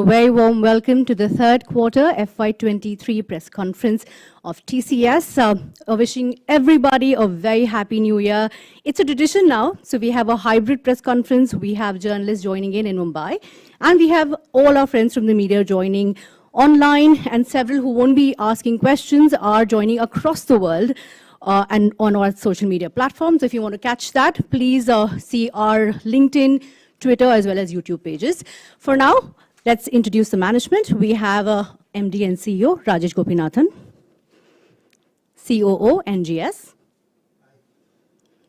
A very warm welcome to the third quarter FY23 press conference of TCS. Wishing everybody a very happy new year. It's a tradition now, so we have a hybrid press conference. We have journalists joining in Mumbai, and we have all our friends from the media joining online, and several who won't be asking questions are joining across the world and on our social media platforms. If you want to catch that, please see our LinkedIn, Twitter, as well as YouTube pages. For now, let's introduce the management. We have MD and CEO, Rajesh Gopinathan, COO, NGS,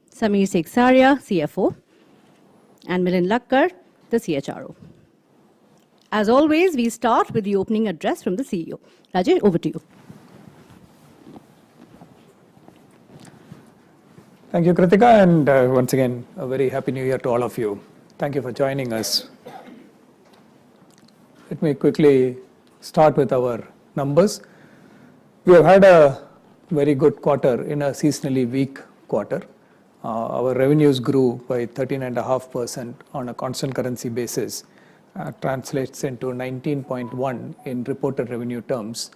Samir Seksaria, CFO, and Milind Lakkar, the CHRO. As always, we start with the opening address from the CEO. Rajesh, over to you. Thank you, Kritika, and once again, a very happy new year to all of you. Thank you for joining us. Let me quickly start with our numbers. We have had a very good quarter in a seasonally weak quarter. Our revenues grew by 13.5% on a constant currency basis. Translates into 19.1 in reported revenue terms,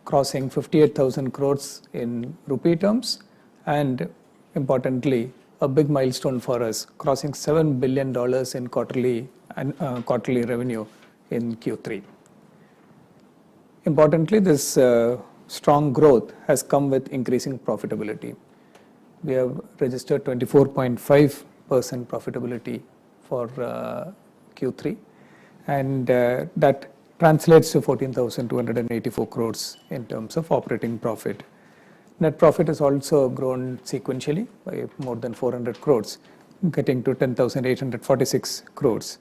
crossing 58,000 crores in rupee terms, and importantly, a big milestone for us, crossing $7 billion in quarterly revenue in Q3. Importantly, this strong growth has come with increasing profitability. We have registered 24.5% profitability for Q3, and that translates to 14,284 crores in terms of operating profit. Net profit has also grown sequentially by more than 400 crores, getting to 10,846 crores,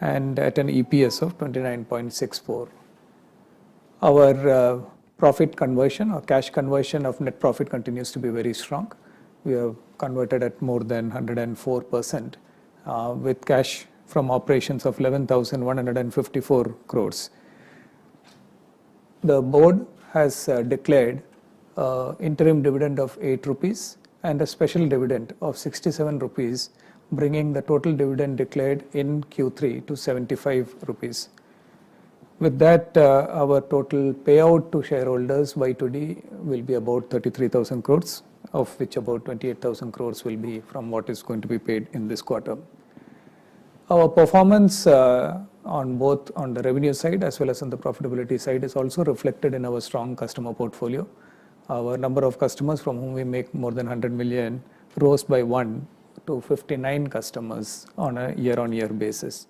and at an EPS of 29.64. Our profit conversion or cash conversion of net profit continues to be very strong. We have converted at more than 104% with cash from operations of 11,154 crores. The board has declared interim dividend of 8 rupees and a special dividend of 67 rupees, bringing the total dividend declared in Q3 to 75 rupees. With that, our total payout to shareholders by today will be about 33,000 crores, of which about 28,000 crores will be from what is going to be paid in this quarter. Our performance on both on the revenue side as well as on the profitability side is also reflected in our strong customer portfolio. Our number of customers from whom we make more than 100 million rose by 1 to 59 customers on a year-on-year basis.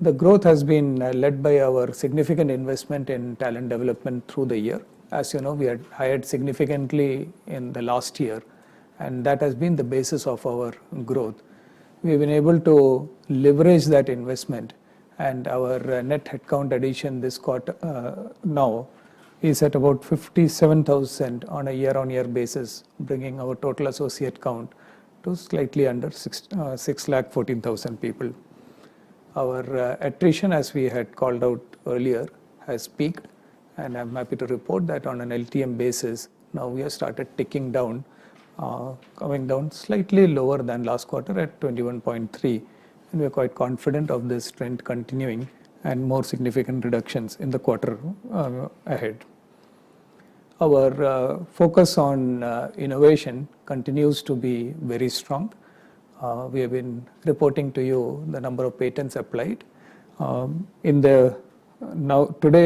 The growth has been led by our significant investment in talent development through the year. As you know, we had hired significantly in the last year, and that has been the basis of our growth. We've been able to leverage that investment, and our net headcount addition this quarter now is at about 57,000 on a year-on-year basis, bringing our total associate count to slightly under 6,14,000 people. Our attrition, as we had called out earlier, has peaked, and I'm happy to report that on an LTM basis, now we have started ticking down, coming down slightly lower than last quarter at 21.3, and we are quite confident of this trend continuing and more significant reductions in the quarter ahead. Our focus on innovation continues to be very strong. We have been reporting to you the number of patents applied. Today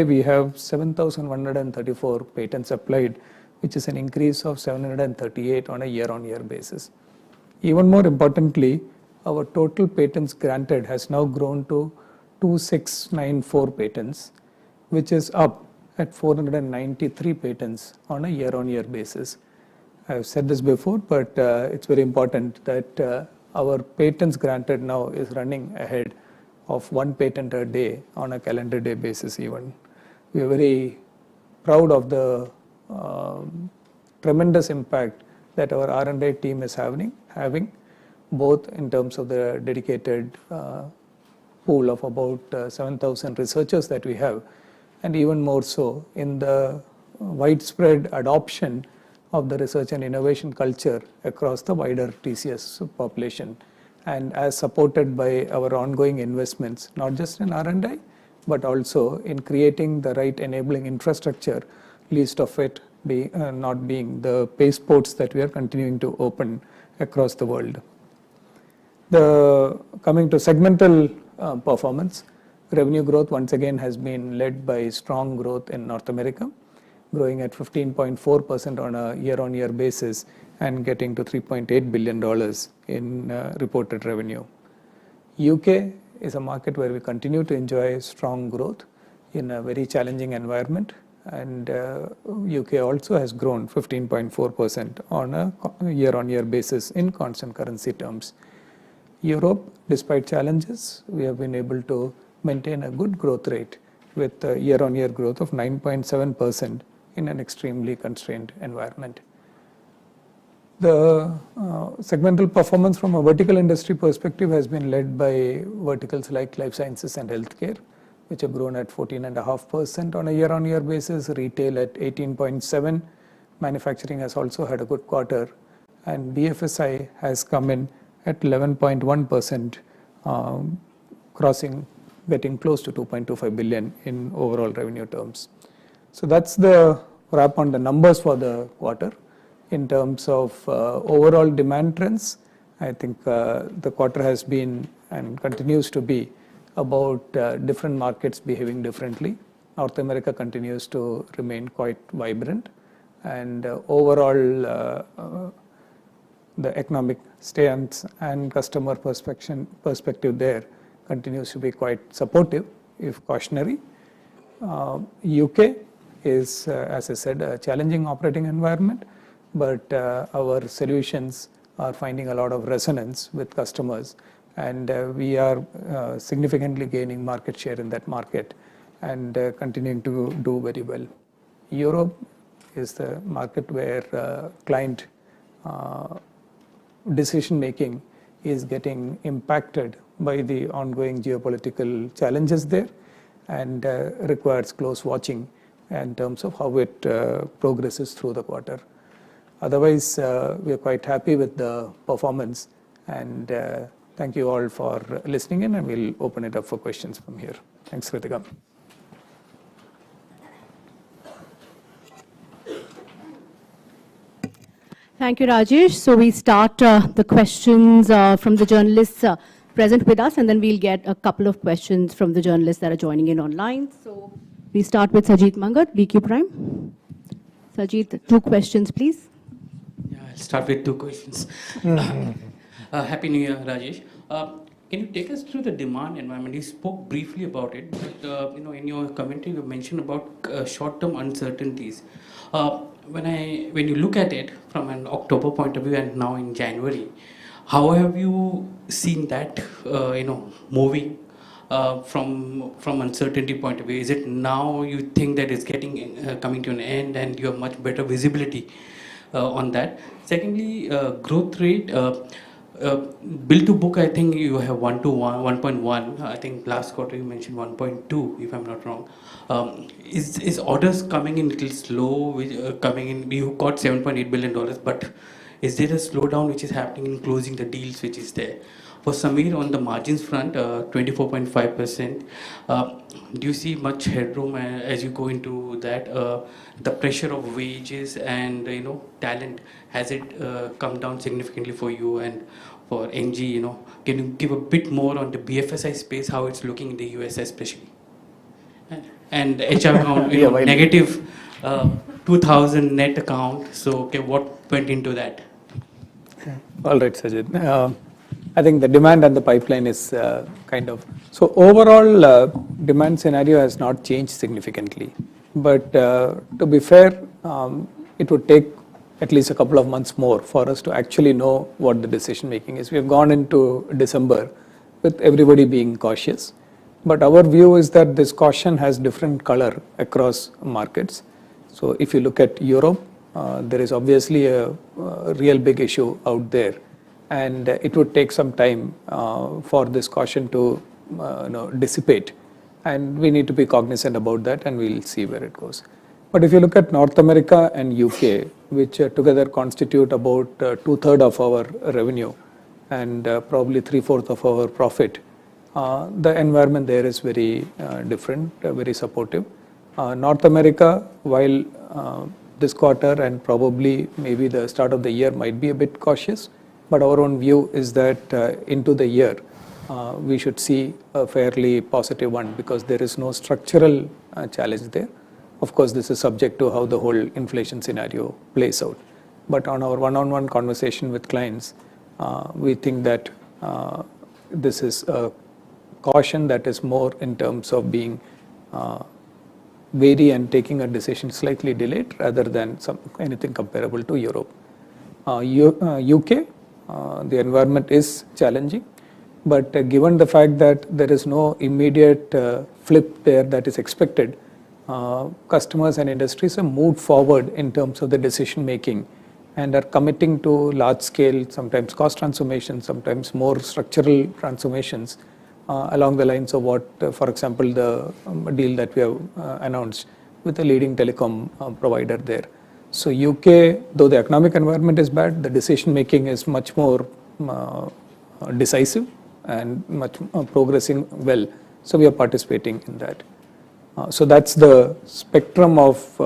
we have 7,134 patents applied, which is an increase of 738 on a year-on-year basis. Even more importantly, our total patents granted has now grown to 2,694 patents, which is up at 493 patents on a year-on-year basis. I've said this before, but it's very important that our patents granted now is running ahead of 1 patent a day on a calendar day basis even. We are very proud of the tremendous impact that our R&D team is having, both in terms of the dedicated pool of about 7,000 researchers that we have, and even more so in the widespread adoption of the research and innovation culture across the wider TCS population, and as supported by our ongoing investments, not just in R&D, but also in creating the right enabling infrastructure, least of it not being the pace ports that we are continuing to open across the world. Coming to segmental performance, revenue growth once again has been led by strong growth in North America, growing at 15.4% on a year-on-year basis and getting to $3.8 billion in reported revenue. UK is a market where we continue to enjoy strong growth in a very challenging environment, and UK also has grown 15.4% on a year-on-year basis in constant currency terms. Europe, despite challenges, we have been able to maintain a good growth rate with a year-on-year growth of 9.7% in an extremely constrained environment. The segmental performance from a vertical industry perspective has been led by verticals like life sciences and healthcare, which have grown at 14.5% on a year-on-year basis, retail at 18.7%, manufacturing has also had a good quarter, and BFSI has come in at 11.1%, getting close to 2.25 billion in overall revenue terms. So that's the wrap on the numbers for the quarter. In terms of overall demand trends, I think the quarter has been and continues to be about different markets behaving differently. North America continues to remain quite vibrant, and overall the economic stance and customer perspective there continues to be quite supportive, if cautionary. UK is, as I said, a challenging operating environment, but our solutions are finding a lot of resonance with customers, and we are significantly gaining market share in that market and continuing to do very well. Europe is the market where client decision making is getting impacted by the ongoing geopolitical challenges there, and requires close watching in terms of how it progresses through the quarter. Otherwise, we are quite happy with the performance, and thank you all for listening in, and we'll open it up for questions from here. Thanks, Kritika. Thank you, Rajesh. So we start the questions from the journalists present with us, and then we'll get a couple of questions from the journalists that are joining in online. So we start with Sajid Mangat, BQ Prime. Sajid, 2 questions, please. Yeah, I'll start with 2 questions. Happy New Year, Rajesh. Can you take us through the demand environment? You spoke briefly about it, but in your commentary you mentioned about short-term uncertainties. When you look at it from an October point of view and now in January, how have you seen that moving from uncertainty point of view? Is it now you think that it's coming to an end and you have much better visibility on that? Secondly, growth rate, bill to book, I think you have 1.1. I think last quarter you mentioned 1.2, if I'm not wrong. Is orders coming in a little slow? Coming in, you got $7.8 billion, but is there a slowdown which is happening in closing the deals which is there? For Samir, on the margins front, 24.5%, do you see much headroom as you go into that? The pressure of wages and talent, has it come down significantly for you and for NG? Can you give a bit more on the BFSI space, how it's looking in the US especially? And HR account, negative 2,000 net account. So what went into that? All right, Sajid. I think the demand and the pipeline is so overall demand scenario has not changed significantly, but to be fair, it would take at least a couple of months more for us to actually know what the decision making is. We have gone into December with everybody being cautious, but our view is that this caution has different color across markets. So if you look at Europe, there is obviously a real big issue out there, and it would take some time for this caution to dissipate, and we need to be cognizant about that, and we'll see where it goes. But if you look at North America and UK, which together constitute about 2/3 of our revenue and probably 3/4 of our profit, the environment there is very different, very supportive. North America, while this quarter and probably maybe the start of the year might be a bit cautious, but our own view is that into the year, we should see a fairly positive one because there is no structural challenge there. Of course, this is subject to how the whole inflation scenario plays out. But on our one-on-one conversation with clients, we think that this is a caution that is more in terms of being wary and taking a decision slightly delayed rather than anything comparable to Europe. UK, the environment is challenging, but given the fact that there is no immediate flip there that is expected, customers and industries have moved forward in terms of the decision making and are committing to large scale, sometimes cost transformation, sometimes more structural transformations along the lines of what, for example, the deal that we have announced with a leading telecom provider there. So UK, though the economic environment is bad, the decision making is much more decisive and much progressing well. So we are participating in that. So that's the spectrum of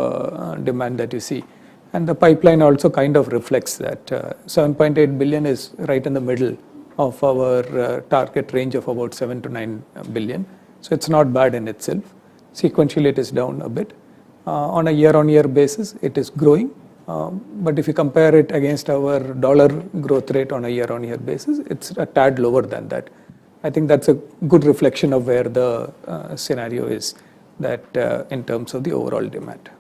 demand that you see. And the pipeline also kind of reflects that. 7.8 billion is right in the middle of our target range of about 7 to 9 billion. So it's not bad in itself. Sequentially, it is down a bit. On a year-on-year basis, it is growing. But if you compare it against our dollar growth rate on a year-on-year basis, it's a tad lower than that. I think that's a good reflection of where the scenario is, that in terms of the overall demand.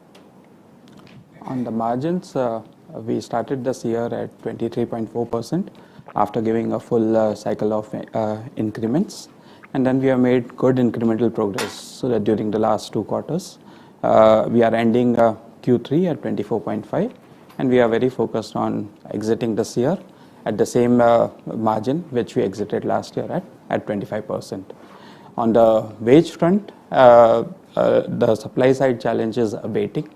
On the margins, we started this year at 23.4% after giving a full cycle of increments. And then we have made good incremental progress so that during the last 2 quarters, we are ending Q3 at 24.5, and we are very focused on exiting this year at the same margin which we exited last year at 25%. On the wage front, the supply side challenges abating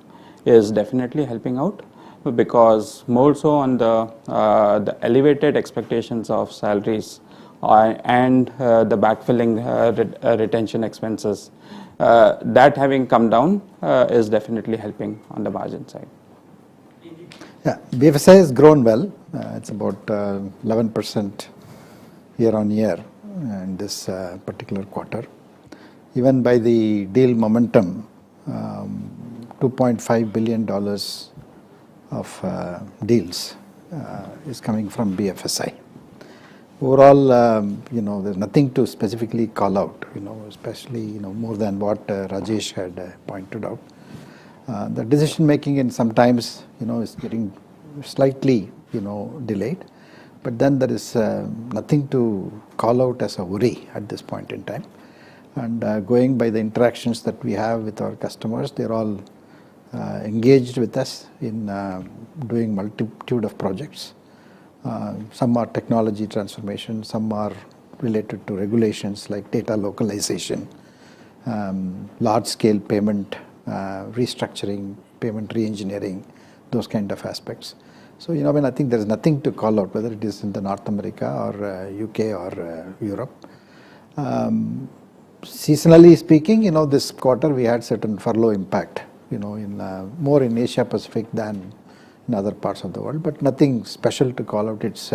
is definitely helping out, because more so on the elevated expectations of salaries and the backfilling retention expenses, that having come down is definitely helping on the margin side. Yeah, BFSI has grown well. It's about 11% year on year in this particular quarter. Even by the deal momentum, $2.5 billion of deals is coming from BFSI. Overall, there's nothing to specifically call out, especially, more than what Rajesh had pointed out. The decision making in sometimes, is getting slightly, delayed, but then there is nothing to call out as a worry at this point in time. And going by the interactions that we have with our customers, they're all engaged with us in doing multitude of projects. Some are technology transformation, some are related to regulations like data localization, large-scale payment restructuring, payment re-engineering, those kind of aspects. So, I think there is nothing to call out, whether it is in the North America or UK or Europe. Seasonally speaking, this quarter we had certain furlough impact, more in Asia Pacific than in other parts of the world, but nothing special to call out. It's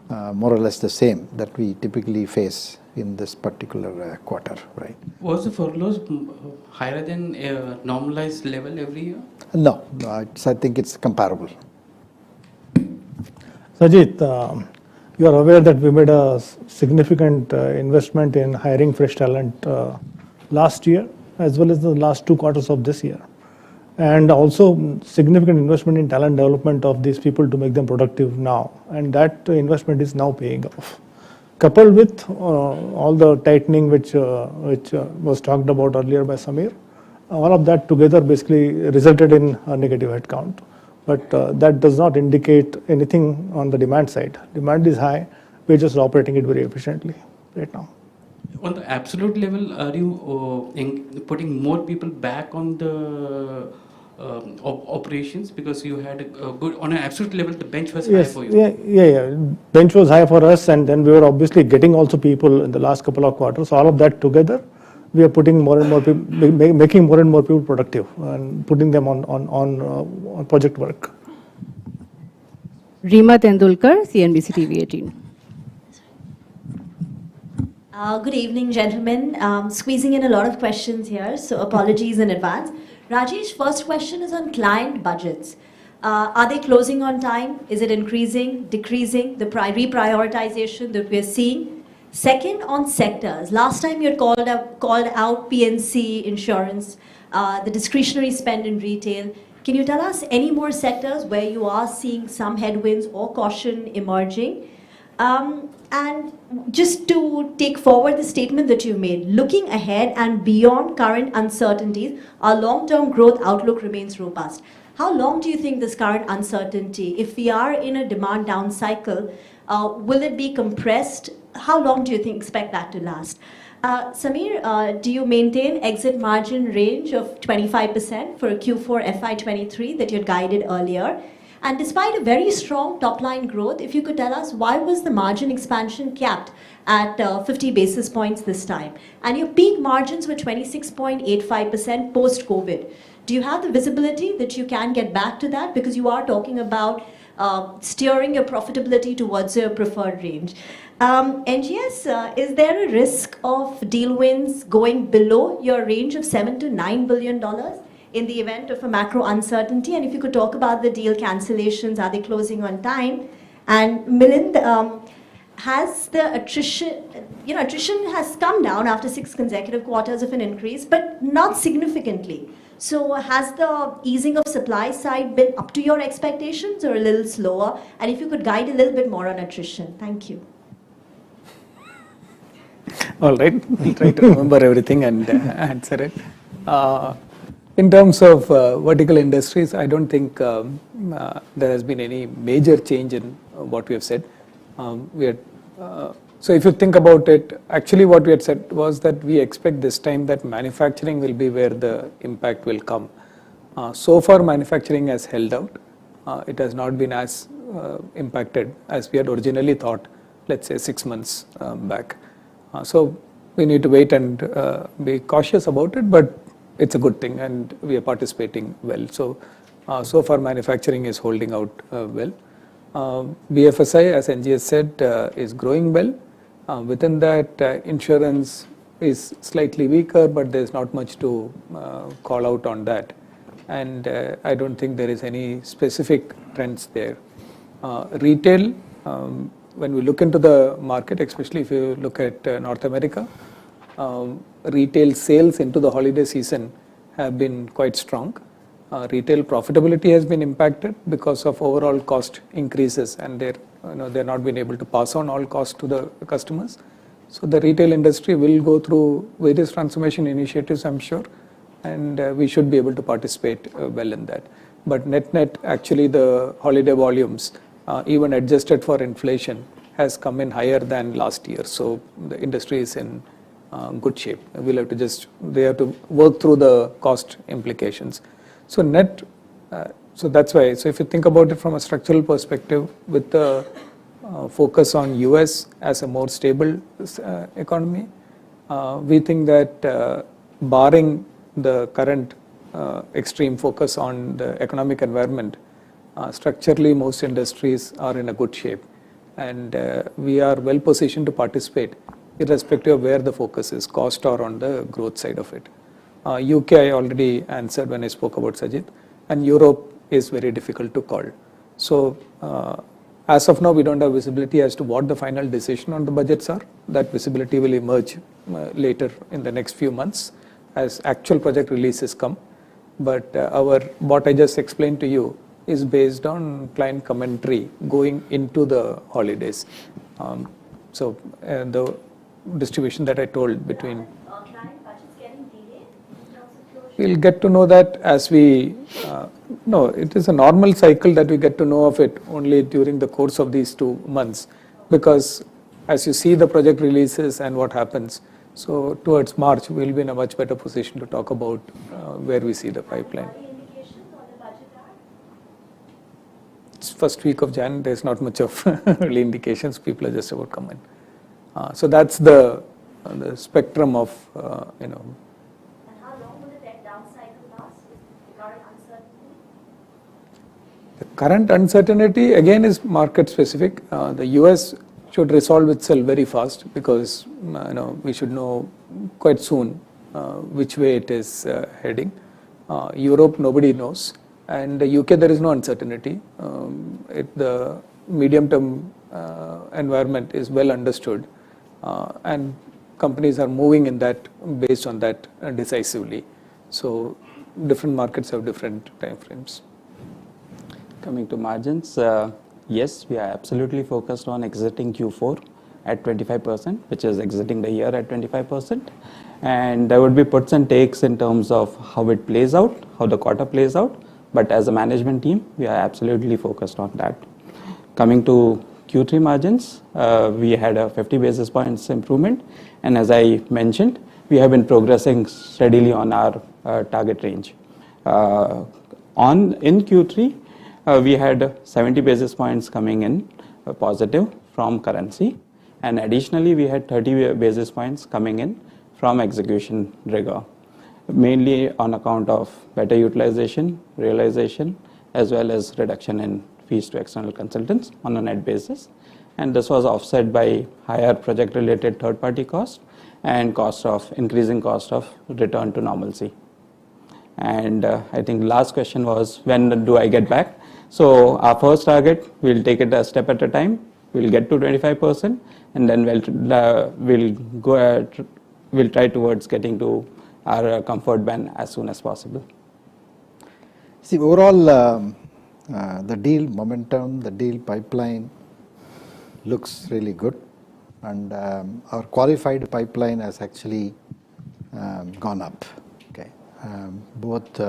more or less the same that we typically face in this particular quarter, right? Was the furloughs higher than a normalized level every year? No, I think it's comparable. Sajid, you are aware that we made a significant investment in hiring fresh talent last year as well as the last 2 quarters of this year, and also significant investment in talent development of these people to make them productive now, and that investment is now paying off. Coupled with all the tightening which was talked about earlier by Samir, all of that together basically resulted in a negative headcount. But that does not indicate anything on the demand side. Demand is high. We're just operating it very efficiently right now. On the absolute level, are you putting more people back on the operations, because you had a good, on an absolute level, the bench was high for you. Yeah. Bench was high for us, and then we were obviously getting also people in the last couple of quarters. All of that together, we are putting more and more people, making more and more people productive and putting them on project work. Reema Tendulkar, CNBC TV 18. Good evening, gentlemen. Squeezing in a lot of questions here, so apologies in advance. Rajesh, first question is on client budgets. Are they closing on time? Is it increasing, decreasing, the reprioritization that we're seeing? Second, on sectors. Last time you had called out PNC, insurance, the discretionary spend in retail. Can you tell us any more sectors where you are seeing some headwinds or caution emerging? And just to take forward the statement that you made, looking ahead and beyond current uncertainties, our long-term growth outlook remains robust. How long do you think this current uncertainty, if we are in a demand down cycle, will it be compressed? How long do you expect that to last? Samir, do you maintain exit margin range of 25% for Q4 FY23 that you had guided earlier? And despite a very strong top-line growth, if you could tell us, why was the margin expansion capped at 50 basis points this time? And your peak margins were 26.85% post-COVID. Do you have the visibility that you can get back to that? Because you are talking about steering your profitability towards your preferred range. NGS, is there a risk of deal wins going below your range of $7 to $9 billion? In the event of a macro uncertainty? And if you could talk about the deal cancellations, are they closing on time? And Milind, has the attrition has come down after 6 consecutive quarters of an increase, but not significantly. So has the easing of supply side been up to your expectations or a little slower? And if you could guide a little bit more on attrition. Thank you. All right, we'll try to remember everything and answer it. In terms of vertical industries, I don't think there has been any major change in what we have said. So if you think about it, actually what we had said was that we expect this time that manufacturing will be where the impact will come. So far manufacturing has held out. It has not been as impacted as we had originally thought, let's say 6 months back. So we need to wait and be cautious about it, but it's a good thing and we are participating well. So, so far manufacturing is holding out well. BFSI, as NGS said, is growing well. Within that, insurance is slightly weaker, but there's not much to call out on that. And I don't think there is any specific trends there. Retail, when we look into the market, especially if you look at North America, retail sales into the holiday season have been quite strong. Retail profitability has been impacted because of overall cost increases, and they're not been able to pass on all costs to the customers. So the retail industry will go through various transformation initiatives, I'm sure, and we should be able to participate well in that. But net, actually the holiday volumes, even adjusted for inflation, has come in higher than last year. So the industry is in good shape. We'll have to they have to work through the cost implications. So so that's why. So if you think about it from a structural perspective, with the focus on US as a more stable economy, we think that barring the current extreme focus on the economic environment, structurally most industries are in a good shape, and we are well positioned to participate irrespective of where the focus is, cost or on the growth side of it. UK I already answered when I spoke about Sajid, and Europe is very difficult to call. So as of now we don't have visibility as to what the final decision on the budgets are. That visibility will emerge later in the next few months as actual project releases come. But what I just explained to you is based on client commentary going into the holidays. So the distribution that I told between, we'll get to know that as we, no, it is a normal cycle that we get to know of it only during the course of these 2 months, because as you see the project releases and what happens, so towards March we'll be in a much better position to talk about where we see the pipeline. first week of Jan, there's not much of early indications. People are just about coming. So that's the spectrum of, And how long will the tech down cycle last? The current uncertainty? The current uncertainty again is market specific. The US should resolve itself very fast because we should know quite soon which way it is heading. Europe, nobody knows, and the UK there is no uncertainty. The medium-term environment is well understood, and companies are moving in that based on that decisively. So different markets have different time frames. Coming to margins, yes, we are absolutely focused on exiting Q4 at 25%, which is exiting the year at 25%. And there would be puts and takes in terms of how it plays out, how the quarter plays out. But as a management team, we are absolutely focused on that. Coming to Q3 margins, we had a 50 basis points improvement. And as I mentioned, we have been progressing steadily on our target range. In Q3, we had 70 basis points coming in positive from currency. And additionally, we had 30 basis points coming in from execution rigor, mainly on account of better utilization, realization, as well as reduction in fees to external consultants on a net basis. And this was offset by higher project-related third-party costs and increasing cost of return to normalcy. And I think last question was, when do I get back? So our first target, we'll take it a step at a time. We'll get to 25%, and then we'll try towards getting to our comfort band as soon as possible. See, overall, the deal momentum, the deal pipeline looks really good, and our qualified pipeline has actually gone up. Okay, both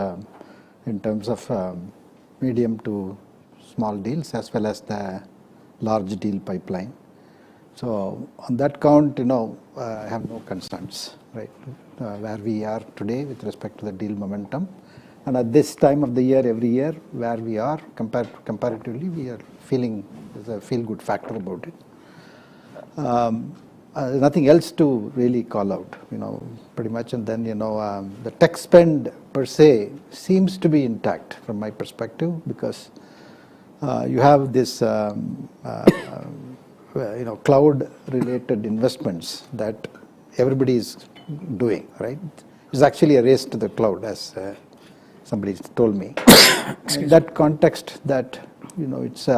in terms of medium to small deals as well as the large deal pipeline. So on that count, I have no concerns, right? Where we are today with respect to the deal momentum, and at this time of the year, every year, where we are comparatively, we are feeling there's a feel-good factor about it. Nothing else to really call out, pretty much. And then, the tech spend per se seems to be intact from my perspective, because you have this, cloud-related investments that everybody is doing, right? It's actually a race to the cloud, as somebody told me. In that context, that it's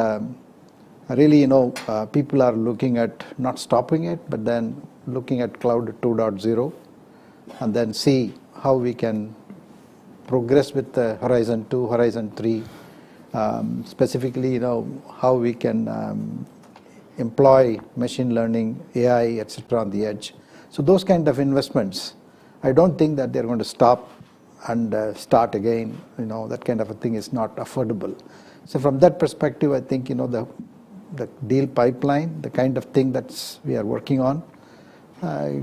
really, people are looking at not stopping it, but then looking at cloud 2.0, and then see how we can progress with the Horizon 2, Horizon 3, specifically, how we can employ machine learning, AI, etc. on the edge. So those kind of investments, I don't think that they're going to stop and start again. That kind of a thing is not affordable. So from that perspective, I think, the deal pipeline, the kind of thing that we are working on,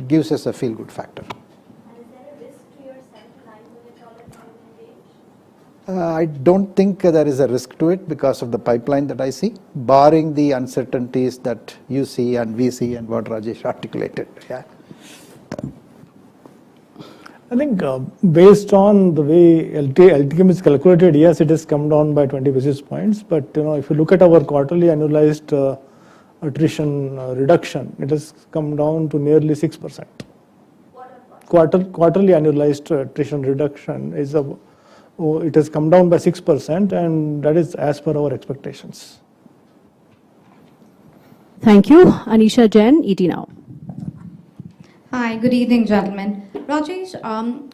gives us a feel-good factor. And is there a risk to your $7 to $9 million target range? I don't think there is a risk to it because of the pipeline that I see, barring the uncertainties that you see and we see and what Rajesh articulated. Yeah. I think based on the way LTM is calculated, yes, it has come down by 20 basis points. But if you look at our quarterly annualized attrition reduction, it has come down to nearly 6%. Quarterly annualized attrition reduction is it has come down by 6%, and that is as per our expectations. Thank you. Anisha Jain, ET Now. Hi, good evening, gentlemen. Rajesh,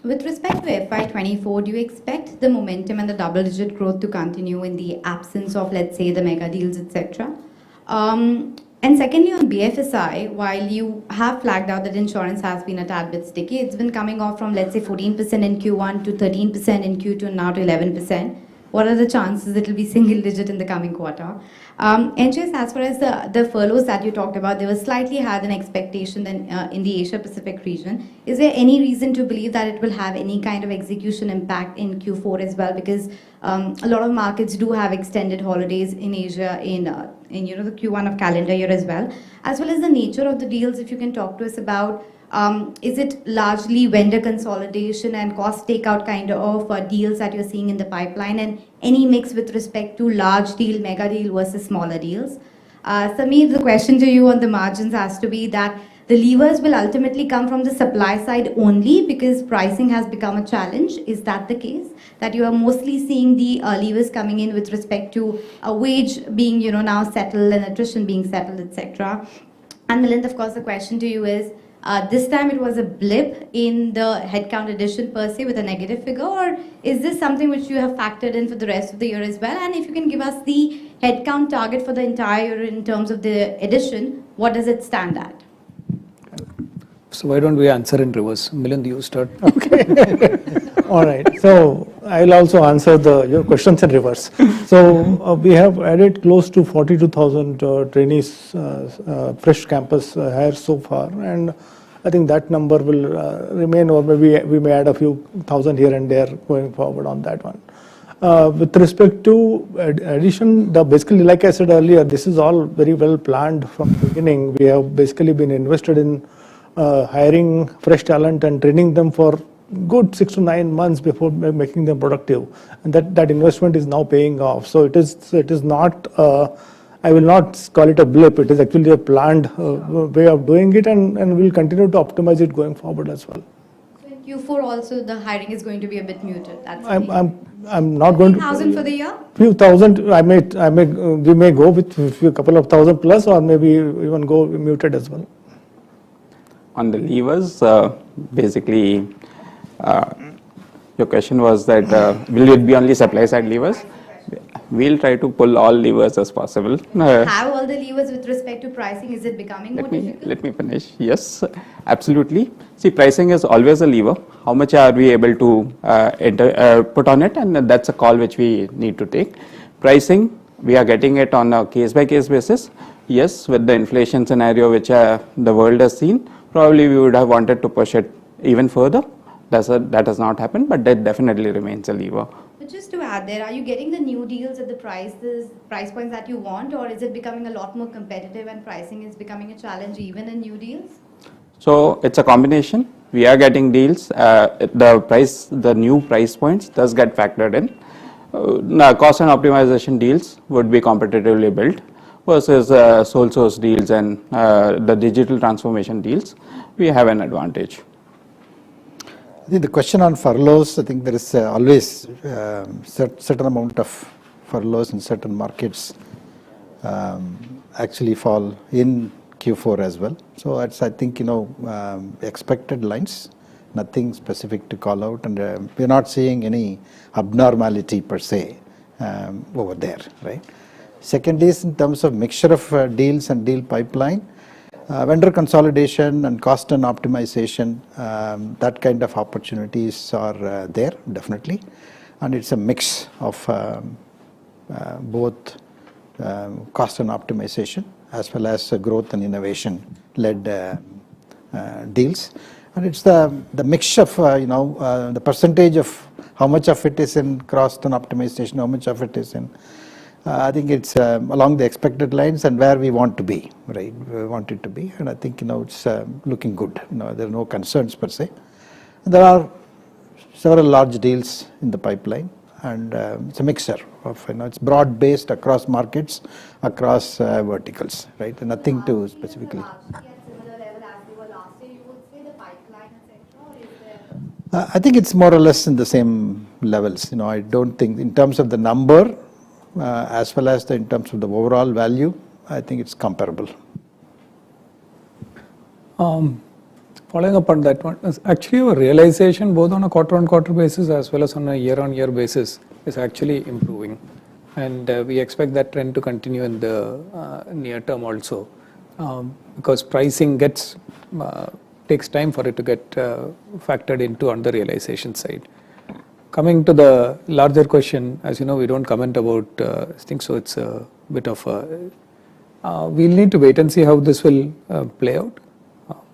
with respect to FY24, do you expect the momentum and the double-digit growth to continue in the absence of, let's say, the mega deals, etc.? And secondly, on BFSI, while you have flagged out that insurance has been a tad bit sticky, it's been coming off from, let's say, 14% in Q1 to 13% in Q2 and now to 11%. what are the chances it will be single digit in the coming quarter? And just as far as the furloughs that you talked about, they were slightly higher than expectation than in the Asia Pacific region. Is there any reason to believe that it will have any kind of execution impact in Q4 as well? Because a lot of markets do have extended holidays in Asia in the Q1 of calendar year as well as the nature of the deals. If you can talk to us about, is it largely vendor consolidation and cost takeout kind of deals that you're seeing in the pipeline, and any mix with respect to large deal, mega deal versus smaller deals? Sameer, the question to you on the margins has to be that the levers will ultimately come from the supply side only because pricing has become a challenge. Is that the case? That you are mostly seeing the levers coming in with respect to a wage being now settled and attrition being settled, etc. And Milind, of course, the question to you is, this time it was a blip in the headcount addition per se with a negative figure, or is this something which you have factored in for the rest of the year as well? And if you can give us the headcount target for the entire year in terms of the addition, what does it stand at? So why don't we answer in reverse? Milind, you start. Okay. All right. So I'll also answer your questions in reverse. So we have added close to 42,000 trainees, fresh campus hires so far, and I think that number will remain, or maybe we may add a few thousand here and there going forward on that one. With respect to addition, basically, like I said earlier, this is all very well planned from the beginning. We have basically been invested in hiring fresh talent and training them for good 6 to 9 months before making them productive, and that investment is now paying off. So it is not, I will not call it a blip. It is actually a planned way of doing it, and we'll continue to optimize it going forward as well. So in Q4 also the hiring is going to be a bit muted. That's I'm not going to. 1,000 for the year? Few thousand. We may go with a couple of thousand plus, or maybe even go muted as well. On the levers, basically, your question was that will it be only supply side levers? We'll try to pull all levers as possible. Have all the levers with respect to pricing? Is it becoming more difficult? Let me finish. Yes, absolutely. See, pricing is always a lever. How much are we able to put on it? And that's a call which we need to take. Pricing, we are getting it on a case-by-case basis. Yes, with the inflation scenario which the world has seen, probably we would have wanted to push it even further. That has not happened, but that definitely remains a lever. But just to add there, are you getting the new deals at the price points that you want, or is it becoming a lot more competitive and pricing is becoming a challenge even in new deals? So it's a combination. We are getting deals. The new price points does get factored in. Cost and optimization deals would be competitively built versus sole source deals and the digital transformation deals. We have an advantage. I think the question on furloughs, I think there is always certain amount of furloughs in certain markets actually fall in Q4 as well. So it's, I think, expected lines, nothing specific to call out, and we're not seeing any abnormality per se over there, right? Second is in terms of mixture of deals and deal pipeline, vendor consolidation and cost and optimization, that kind of opportunities are there, definitely. And it's a mix of both cost and optimization as well as growth and innovation led deals. And it's the mix of, the percentage of how much of it is in cost and optimization, how much of it is in I think it's along the expected lines and where we want to be, right? We want it to be, and I think it's looking good. There are no concerns per se. There are several large deals in the pipeline, and it's a mixture of it's broad based across markets, across verticals, right? And nothing to specifically. I think it's more or less in the same levels. I don't think in terms of the number. As well as in terms of the overall value, I think it's comparable. Following up on that one, actually our realization both on a quarter-on-quarter basis as well as on a year-on-year basis is actually improving, and we expect that trend to continue in the near term also, because pricing takes time for it to get factored into on the realization side. Coming to the larger question, as you know, we don't comment about things, so it's a bit of a, we'll need to wait and see how this will play out.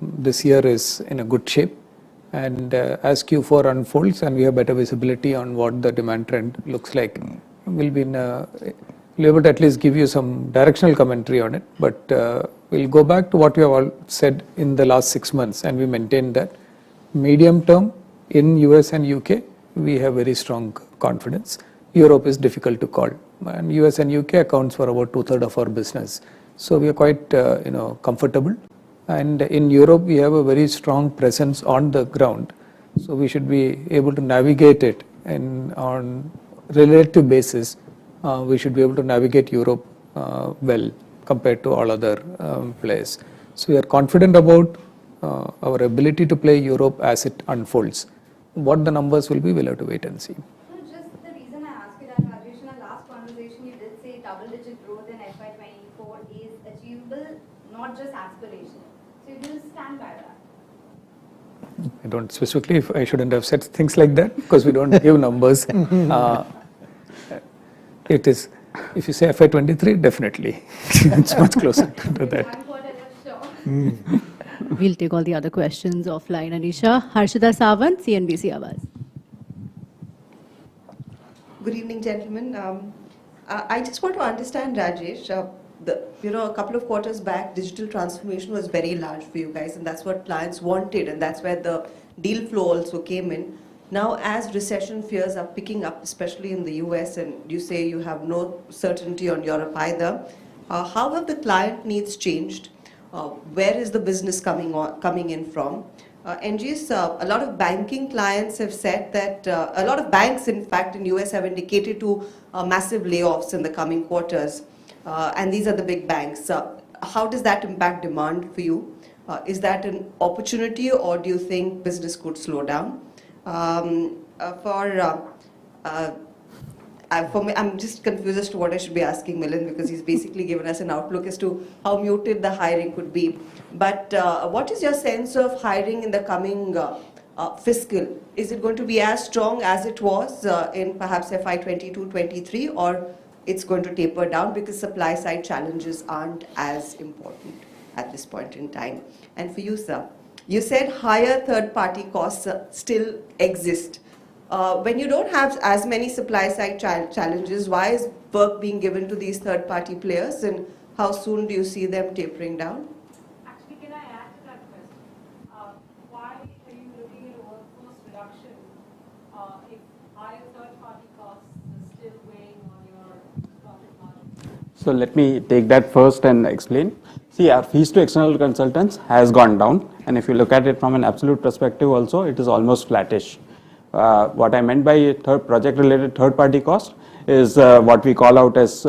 This year is in a good shape, and as Q4 unfolds and we have better visibility on what the demand trend looks like, we'll be able to at least give you some directional commentary on it. But we'll go back to what we have all said in the last 6 months, and we maintain that medium term in US and UK, we have very strong confidence. Europe is difficult to call, and US and UK accounts for about 2/3 of our business. So we are quite comfortable. And in Europe, we have a very strong presence on the ground. So we should be able to navigate it, and on relative basis, we should be able to navigate Europe well compared to all other players. So we are confident about our ability to play Europe as it unfolds. What the numbers will be, we'll have to wait and see. No, just the reason I ask you that, Rajesh, in our last conversation, you did say double-digit growth in FY24 is achievable, not just aspirational. So you do stand by that? I don't specifically, I shouldn't have said things like that because we don't give numbers. It is, if you say FY23, definitely. It's much closer to that. We'll take all the other questions offline. Anisha, Harshada Sawant, CNBC Awaaz. Good evening, gentlemen. I just want to understand, Rajesh, a couple of quarters back, digital transformation was very large for you guys, and that's what clients wanted, and that's where the deal flow also came in. Now, as recession fears are picking up, especially in the US, and you say you have no certainty on Europe either, how have the client needs changed? Where is the business coming in from? NGS, a lot of banking clients have said that, a lot of banks, in fact, in US have indicated to massive layoffs in the coming quarters. And these are the big banks. How does that impact demand for you? Is that an opportunity, or do you think business could slow down? For me, I'm just confused as to what I should be asking Milind, because he's basically given us an outlook as to how muted the hiring could be. But what is your sense of hiring in the coming fiscal? Is it going to be as strong as it was in perhaps FY22-23, or it's going to taper down because supply side challenges aren't as important at this point in time? And for you, sir, you said higher third-party costs still exist. When you don't have as many supply side challenges, why is work being given to these third-party players, and how soon do you see them tapering down? Actually, can I add to that question? Why are you looking at a workforce reduction if higher third-party costs are still weighing on your profit margin? So let me take that first and explain. See, our fees to external consultants has gone down, and if you look at it from an absolute perspective also, it is almost flattish. What I meant by project-related third-party cost is what we call out as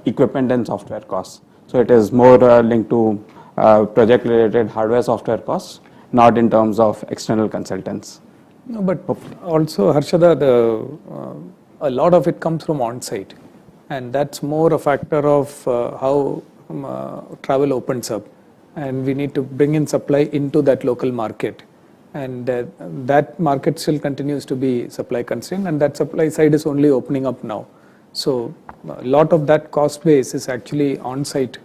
equipment and software costs. So it is more linked to project-related hardware software costs, not in terms of external consultants. No, but also, Harshada, a lot of it comes from on-site, and that's more a factor of how travel opens up, and we need to bring in supply into that local market. And that market still continues to be supply constrained, and that supply side is only opening up now. So a lot of that cost base is actually on-site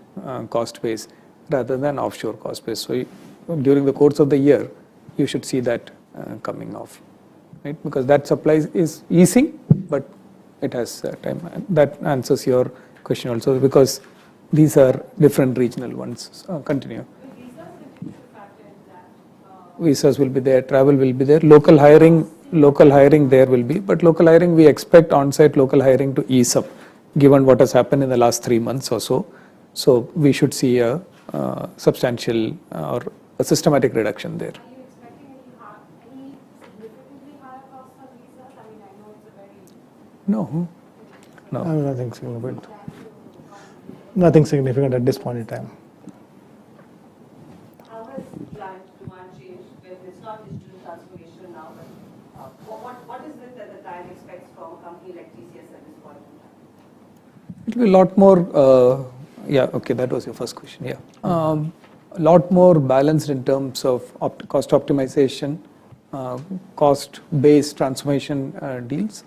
cost base rather than offshore cost base. So during the course of the year, you should see that coming off, right? Because that supply is easing, but it has time. That answers your question also, because these are different regional ones. Continue. Visas will be there, travel will be there, local hiring there will be, but local hiring, we expect on-site local hiring to ease up given what has happened in the last 3 months or so. So we should see a substantial or a systematic reduction there. Are you expecting any significantly higher costs for visas? I mean, I know it's a very... No. Nothing significant. Nothing significant at this point in time. How has client demand changed? It's not digital transformation now, but what is it that the client expects from a company like TCS at this point in time? It will be a lot more, okay, that was your first question, yeah. A lot more balanced in terms of cost optimization cost-based transformation deals,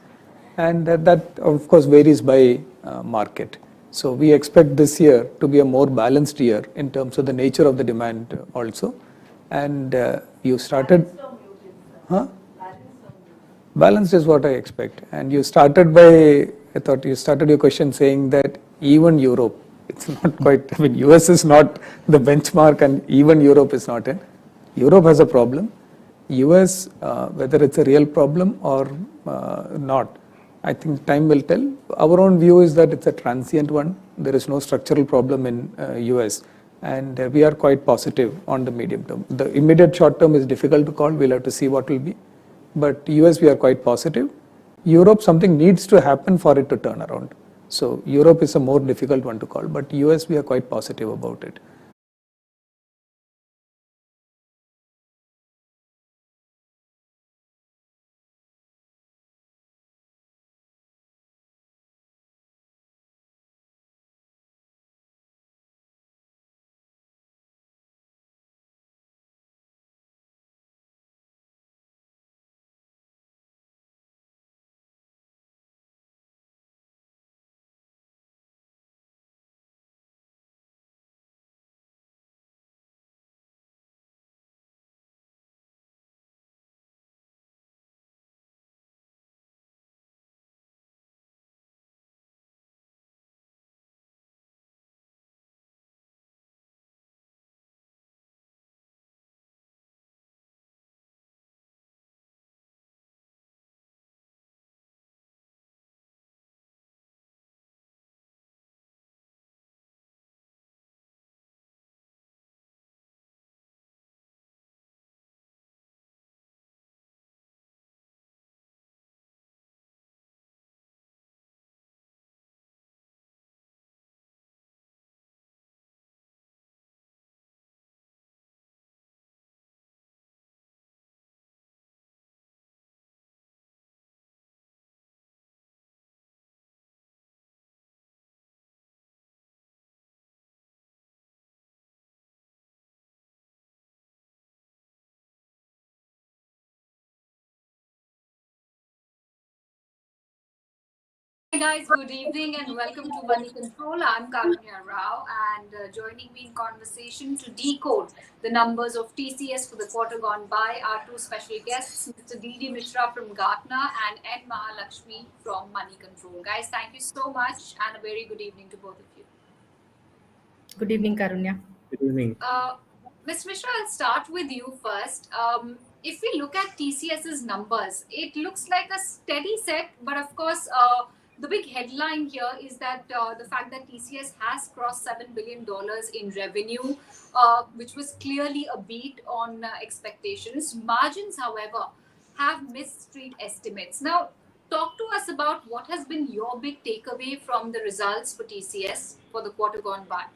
and that of course varies by market. So we expect this year to be a more balanced year in terms of the nature of the demand also. And you started, huh? Balanced is what I expect. And you started by, I thought you started your question saying that even Europe, it's not quite, I mean, US is not the benchmark and even Europe is not in. Europe has a problem. US, whether it's a real problem or not, I think time will tell. Our own view is that it's a transient one. There is no structural problem in US. And we are quite positive on the medium term. The immediate short term is difficult to call. We'll have to see what will be. But US, we are quite positive. Europe, something needs to happen for it to turn around. So Europe is a more difficult one to call. But US, we are quite positive about it. Hi guys, good evening and welcome to Moneycontrol. I'm Karunya Rao and joining me in conversation to decode the numbers of TCS for the quarter gone by are two special guests, Mr. D.D. Mishra from Gartner and N. Mahalakshmi from Moneycontrol. Guys, thank you so much and a very good evening to both of you. Good evening, Karunya. Good evening. Ms. Mishra, I'll start with you first. If we look at TCS's numbers, it looks like a steady set, but of course, the big headline here is that the fact that TCS has crossed $7 billion in revenue, which was clearly a beat on expectations. Margins, however, have missed street estimates. Now, talk to us about what has been your big takeaway from the results for TCS for the quarter gone by.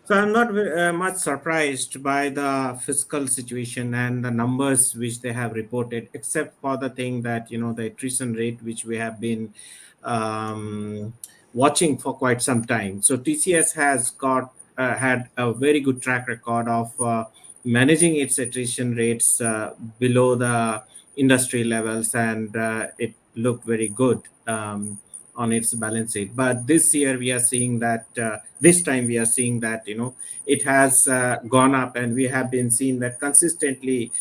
So I'm not much surprised by the fiscal situation and the numbers which they have reported, except for the thing that, the attrition rate, which we have been watching for quite some time. So TCS has had a very good track record of managing its attrition rates below the industry levels, and it looked very good. On its balance sheet, but this year we are seeing that this time we are seeing that it has gone up, and we have been seeing that consistently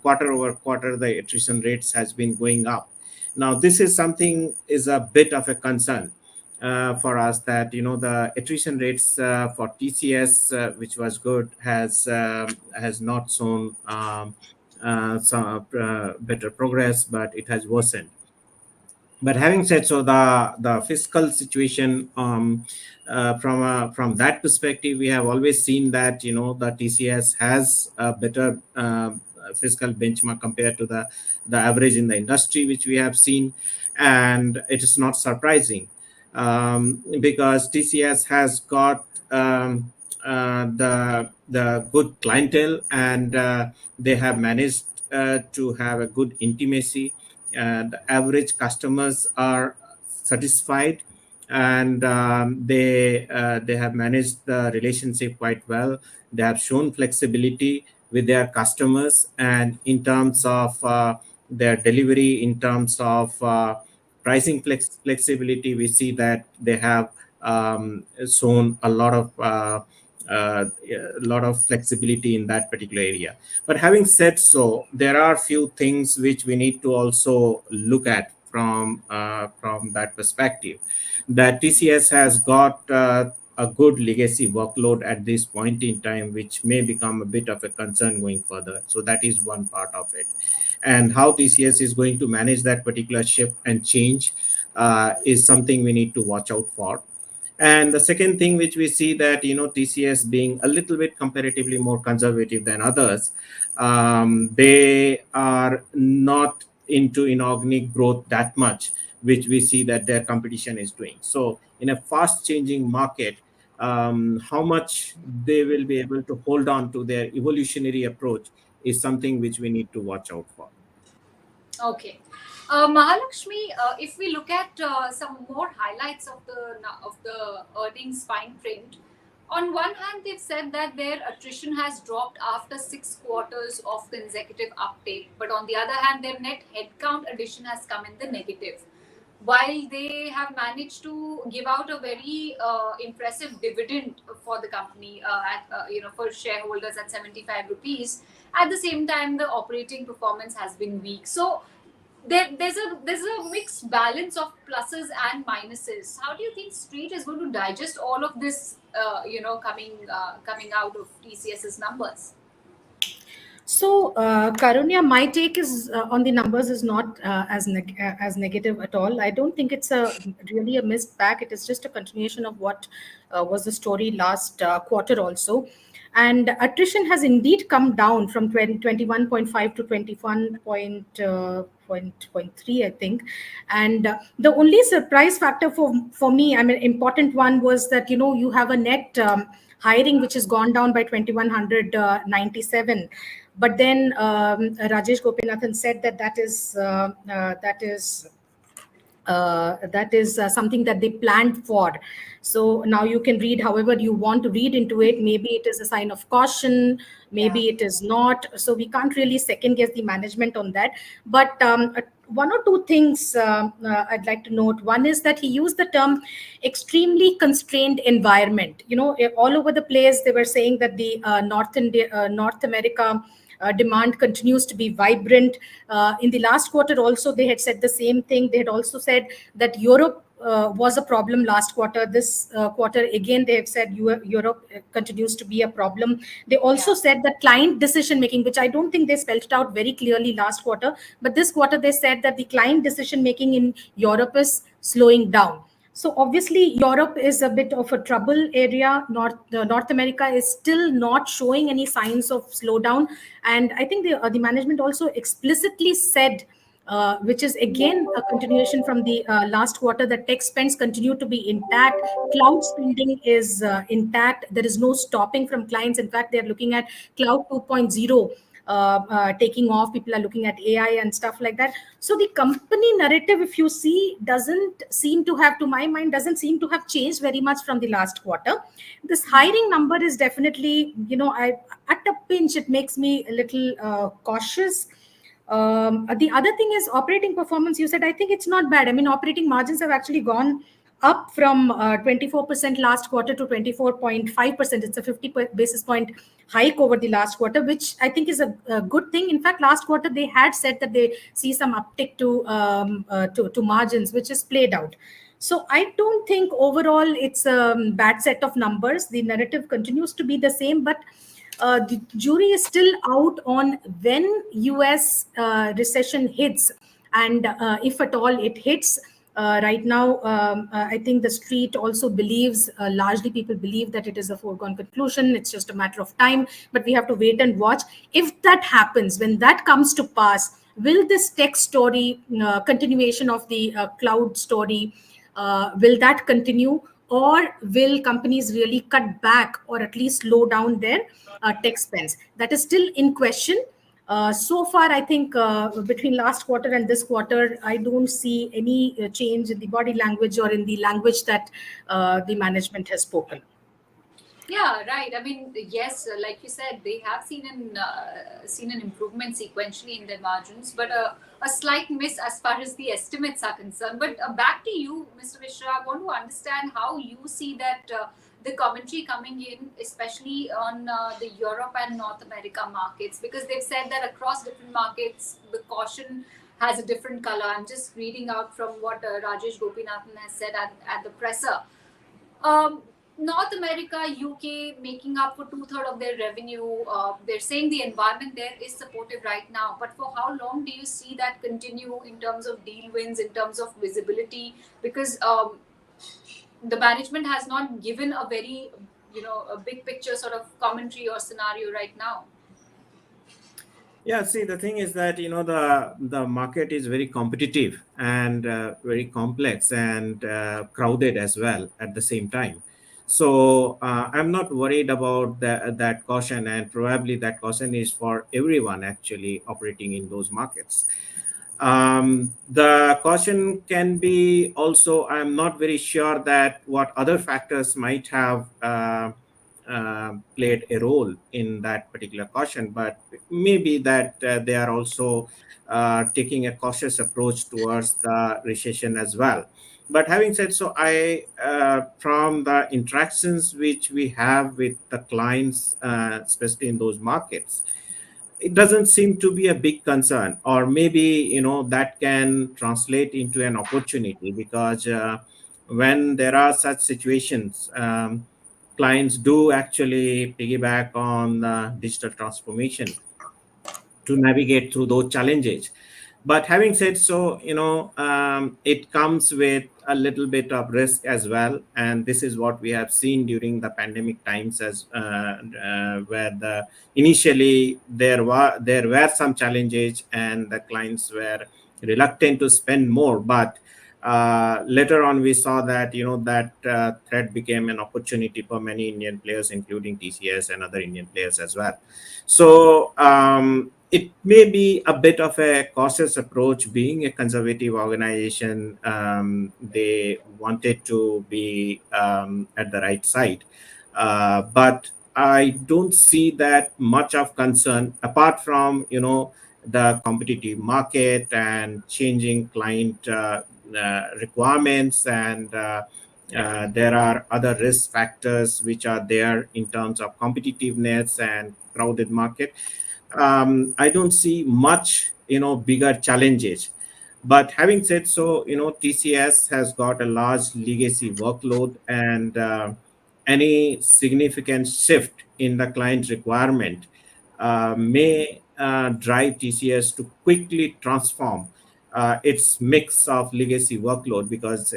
quarter over quarter the attrition rates has been going up. Now this is a bit of a concern for us, that the attrition rates for TCS, which was good, has not shown some better progress, but it has worsened. But having said so, the fiscal situation, from that perspective, we have always seen that the TCS has a better fiscal benchmark compared to the average in the industry, which we have seen, and it is not surprising because TCS has got the good clientele, and they have managed to have a good intimacy. The average customers are satisfied, and they have managed the relationship quite well. They have shown flexibility with their customers, and in terms of their delivery, in terms of pricing flexibility, we see that they have shown a lot of flexibility in that particular area. But having said so, there are few things which we need to also look at from that perspective. That TCS has got a good legacy workload at this point in time, which may become a bit of a concern going further. So that is one part of it. And how TCS is going to manage that particular shift and change is something we need to watch out for. And the second thing which we see that, TCS being a little bit comparatively more conservative than others, they are not into inorganic growth that much, which we see that their competition is doing. So in a fast changing market, how much they will be able to hold on to their evolutionary approach is something which we need to watch out for. Okay. Mahalakshmi, if we look at some more highlights of the earnings fine print, on one hand, they've said that their attrition has dropped after 6 quarters of consecutive uptake, but on the other hand, their net headcount addition has come in the negative. While they have managed to give out a very impressive dividend for the company, for shareholders at 75 rupees, at the same time, the operating performance has been weak. So there's a mixed balance of pluses and minuses. How do you think Street is going to digest all of this, coming out of TCS's numbers? So, Karunya, my take is on the numbers is not as negative at all. I don't think it's really a missed pack. It is just a continuation of what was the story last quarter also. And attrition has indeed come down from 21.5 to 21.3, I think. And the only surprise factor for me, I mean, important one was that, you have a net hiring which has gone down by 2,197. But then Rajesh Gopinathan said that is something that they planned for. So now you can read however you want to read into it. Maybe it is a sign of caution, maybe it is not. So we can't really second guess the management on that. But one or two things I'd like to note. One is that he used the term extremely constrained environment. All over the place they were saying that the North America demand continues to be vibrant. In the last quarter also, they had said the same thing. They had also said that Europe was a problem last quarter. This quarter, again, they have said Europe continues to be a problem. They also said that client decision making, which I don't think they spelled it out very clearly last quarter, but this quarter they said that the client decision making in Europe is slowing down. So obviously, Europe is a bit of a trouble area. North America is still not showing any signs of slowdown. And I think the management also explicitly said, which is again a continuation from the last quarter, that tech spends continue to be intact. Cloud spending is intact. There is no stopping from clients. In fact, they're looking at cloud 2.0. Taking off. People are looking at AI and stuff like that. So the company narrative, if you see, doesn't seem to have changed very much from the last quarter. This hiring number is definitely, at a pinch, it makes me a little cautious. The other thing is operating performance. You said, I think it's not bad. I mean, operating margins have actually gone up from 24% last quarter to 24.5%. It's a 50 basis point hike over the last quarter, which I think is a good thing. In fact, last quarter they had said that they see some uptick to margins, which is played out. So I don't think overall it's a bad set of numbers. The narrative continues to be the same, but the jury is still out on when US recession hits, and if at all it hits. Right now, I think the street also believes, largely people believe that it is a foregone conclusion. It's just a matter of time, but we have to wait and watch. If that happens, when that comes to pass, will this tech story, continuation of the cloud story, will that continue? Or will companies really cut back or at least slow down their tech spends? That is still in question. So far, I think between last quarter and this quarter, I don't see any change in the body language or in the language that the management has spoken. Yeah, right. I mean, yes, like you said, they have seen an improvement sequentially in their margins, but a slight miss as far as the estimates are concerned. But back to you, Mr. Mishra, I want to understand how you see that the commentary coming in, especially on the Europe and North America markets, because they've said that across different markets, the caution has a different color. I'm just reading out from what Rajesh Gopinathan has said at the presser. um, North America, UK making up for two-thirds of their revenue. They're saying the environment there is supportive right now. But for how long do you see that continue in terms of deal wins, in terms of visibility? Because the management has not given a very, a big picture sort of commentary or scenario right now. Yeah, see, the thing is that the market is very competitive and very complex and crowded as well at the same time. So I'm not worried about that caution, and probably that caution is for everyone actually operating in those markets. The caution can be also, I'm not very sure that what other factors might have played a role in that particular caution, but maybe that they are also taking a cautious approach towards the recession as well. But having said so, from the interactions which we have with the clients, especially in those markets, it doesn't seem to be a big concern, or maybe that can translate into an opportunity, because when there are such situations, clients do actually piggyback on digital transformation to navigate through those challenges. But having said so, it comes with a little bit of risk as well, and this is what we have seen during the pandemic times, as where initially there were some challenges and the clients were reluctant to spend more, but later on we saw that that threat became an opportunity for many Indian players, including TCS and other Indian players as well. So it may be a bit of a cautious approach. Being a conservative organization, they wanted to be at the right side. But I don't see that much of concern, apart from the competitive market and changing client requirements, and there are other risk factors which are there in terms of competitiveness and crowded market. I don't see much, bigger challenges. But having said so, TCS has got a large legacy workload, and any significant shift in the client requirement may drive TCS to quickly transform its mix of legacy workload, because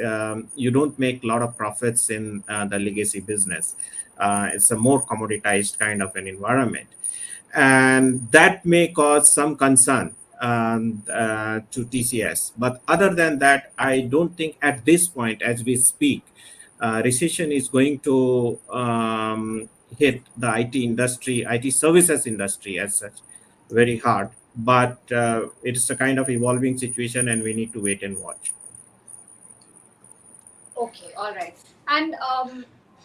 you don't make a lot of profits in the legacy business. It's a more commoditized kind of an environment, and that may cause some concern to TCS. But other than that, I don't think at this point, as we speak, recession is going to hit the IT industry, IT services industry as such, very hard. But it's a kind of evolving situation, and we need to wait and watch. Okay, all right. And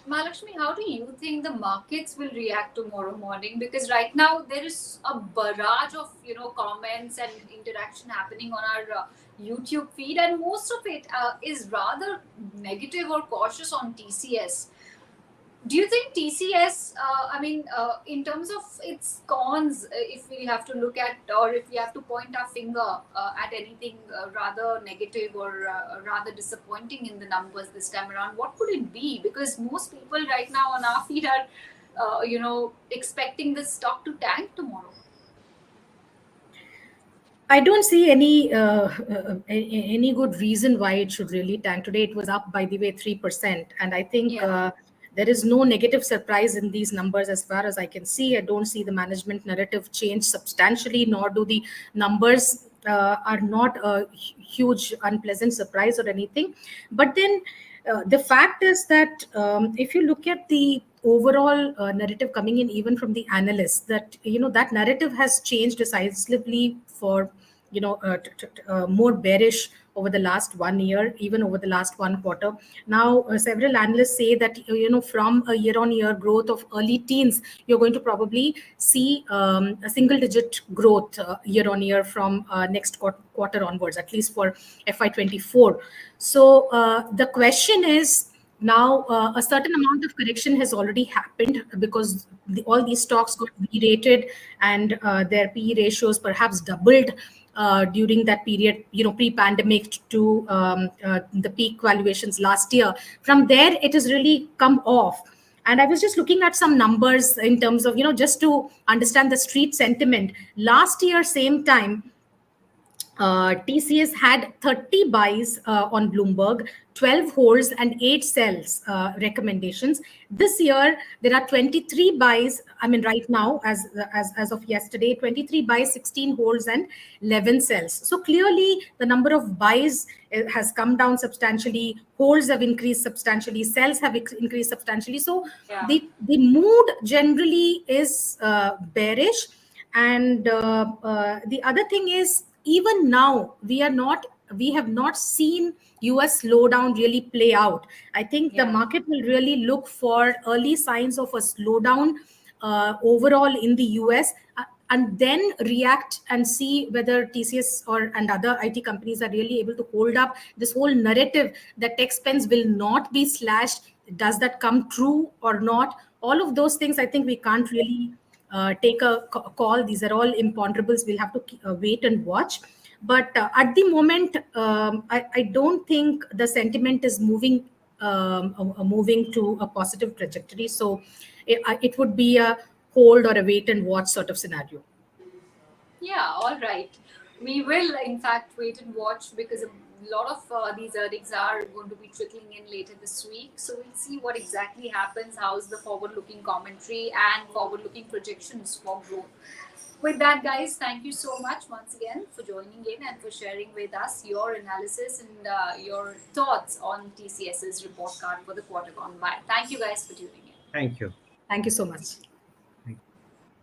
Mahalakshmi, how do you think the markets will react tomorrow morning? Because right now there is a barrage of comments and interaction happening on our YouTube feed, and most of it is rather negative or cautious on TCS. Do you think TCS, in terms of its cons, if we have to look at, or if we have to point our finger at anything rather negative or rather disappointing in the numbers this time around, what could it be? Because most people right now on our feed are, expecting the stock to tank tomorrow. I don't see any good reason why it should really tank. Today it was up, by the way, 3%, and I think there is no negative surprise in these numbers as far as I can see. I don't see the management narrative change substantially, nor do the numbers are not a huge unpleasant surprise or anything. But then the fact is that if you look at the overall narrative coming in even from the analysts, that that narrative has changed decisively for more bearish over the last 1 year, even over the last 1 quarter. Now, several analysts say that, from a year-on-year growth of early teens, you're going to probably see a single-digit growth year-on-year from next quarter onwards, at least for FY24. So the question is, now, a certain amount of correction has already happened because all these stocks got re-rated and their PE ratios perhaps doubled during that period, pre-pandemic to the peak valuations last year. From there, it has really come off. And I was just looking at some numbers in terms of, just to understand the street sentiment. Last year, same time, TCS had 30 buys on Bloomberg, 12 holds, and 8 sells recommendations. This year, there are 23 buys. I mean, right now, as of yesterday, 23 buys, 16 holds, and 11 sells. So clearly, the number of buys has come down substantially. Holds have increased substantially. Sells have increased substantially. So the mood generally is bearish. And the other thing is, even now, we have not seen US slowdown really play out. I think the market will really look for early signs of a slowdown overall in the US, and then react and see whether TCS and other IT companies are really able to hold up this whole narrative that tech spends will not be slashed. Does that come true or not? All of those things, I think we can't really take a call. These are all imponderables. We'll have to wait and watch. But at the moment, I don't think the sentiment is moving to a positive trajectory. So it would be a hold or a wait and watch sort of scenario. Yeah, all right. We will, in fact, wait and watch because a lot of these earnings are going to be trickling in later this week. So we'll see what exactly happens, how's the forward-looking commentary and forward-looking projections for growth. With that, guys, thank you so much once again for joining in and for sharing with us your analysis and your thoughts on TCS's report card for the quarter gone by. Thank you guys for tuning in. Thank you. Thank you so much.